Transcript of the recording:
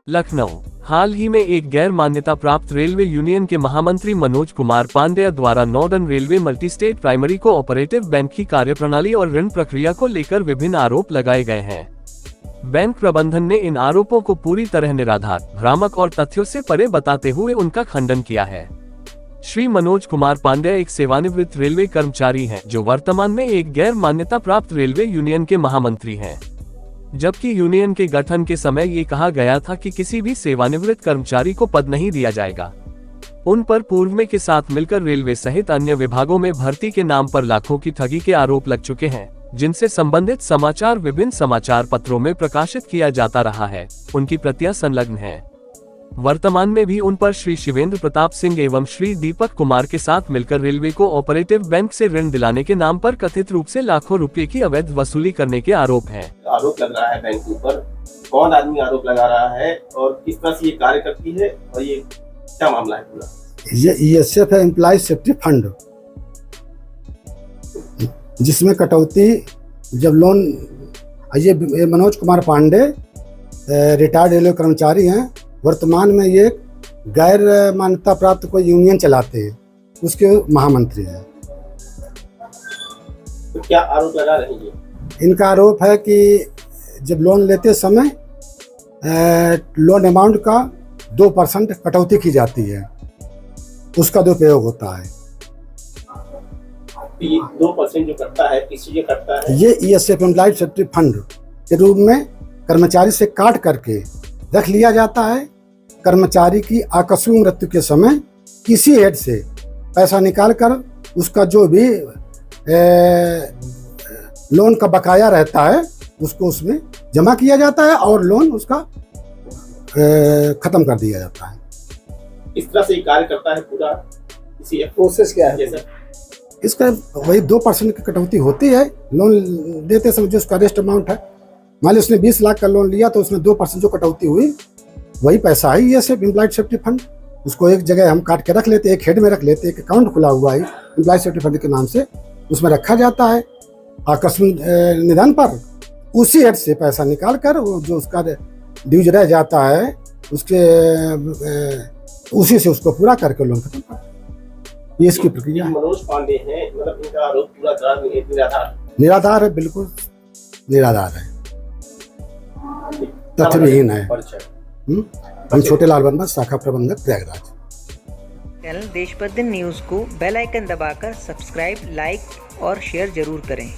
लखनऊ। हाल ही में एक गैर मान्यता प्राप्त रेलवे यूनियन के महामंत्री मनोज कुमार पांडेय द्वारा northern railway multi state primary cooperative bank की कार्यप्रणाली और ऋण प्रक्रिया को लेकर विभिन्न आरोप लगाए गए हैं। बैंक प्रबंधन ने इन आरोपों को पूरी तरह निराधार, भ्रामक और तथ्यों से परे बताते हुए उनका खंडन किया है। श्री मनोज कुमार पांडेय एक सेवानिवृत्त रेलवे कर्मचारी हैं, जो वर्तमान में एक गैर मान्यता प्राप्त रेलवे यूनियन के महामंत्री हैं। जबकि यूनियन के गठन के समय ये कहा गया था कि किसी भी सेवानिवृत्त कर्मचारी को पद नहीं दिया जाएगा। उन पर पूर्व में के साथ मिलकर रेलवे सहित अन्य विभागों में भर्ती के नाम पर लाखों की ठगी के आरोप लग चुके हैं, जिनसे संबंधित समाचार विभिन्न समाचार पत्रों में प्रकाशित किया जाता रहा है। उनकी प्रतियां संलग्न हैं। वर्तमान में भी उन पर श्री शिवेंद्र प्रताप सिंह एवं श्री दीपक कुमार के साथ मिलकर रेलवे को ऑपरेटिव बैंक से ऋण दिलाने के नाम पर कथित रूप से लाखों रुपए की अवैध वसूली करने के आरोप हैं। आरोप लग रहा है बैंक के ऊपर, कौन आदमी आरोप लगा रहा है और किस तरह से ये कार्य करती है और ये क्या मामला है पूरा? ये ESF है, एम्प्लॉय सेफ्टी फंड, जिसमें कटौती जब लोन, ये मनोज कुमार पांडे रिटायर्ड रेलवे कर्मचारी हैं। वर्तमान में ये गैर मान्यता प्राप्त कोई यूनियन चलाते हैं, उसके महामंत्री हैं। तो क्या आरोप लगा रहे हैं? इनका आरोप है कि जब लोन लेते समय लोन अमाउंट का 2% कटौती की जाती है, उसका दुरुपयोग होता है। 2% जो करता है, किस चीज़ करता है? ये ESF एम्प्लॉय सेफ्टी फंड के रूप में कर्मचारी से काट करके रख लिया जाता है। कर्मचारी की आकस्मिक मृत्यु के समय किसी हेड से पैसा निकालकर उसका जो भी लोन का बकाया रहता है उसको उसमें जमा किया जाता है और लोन उसका खत्म कर दिया जाता है। इस तरह से कार्य करता है पूरा। इसी प्रोसेस क्या है? इसका वही 2% की कटौती होती है लोन देते समय। जो उसका रेस्ट अमाउंट है, मान ली उसने 20 लाख का लोन लिया तो उसमें 2% जो कटौती हुई वही पैसा है। ये सिर्फ एम्प्लॉय सेफ्टी फंड, उसको एक जगह हम काट के रख लेते, एक हेड में रख लेते, एक अकाउंट खुला हुआ है एम्प्लॉय सेफ्टी फंड के नाम से, उसमें रखा जाता है। आकस्मिक निधन पर उसी हेड से पैसा निकाल कर जो उसका ड्यूज रह जाता है उसके उसी से उसको पूरा करके लोन खत्म कर। ये इसकी प्रक्रिया है। मनोज पांडे हैं, मतलब इनका आरोप पूरा निराधार है, बिल्कुल निराधार है, तथ्यहीन है। हम छोटे लाल वर्मा, शाखा प्रबंधक, प्रयागराज। चैनल देशबंधु न्यूज़ को बेल आइकन दबाकर सब्सक्राइब, लाइक और शेयर जरूर करें।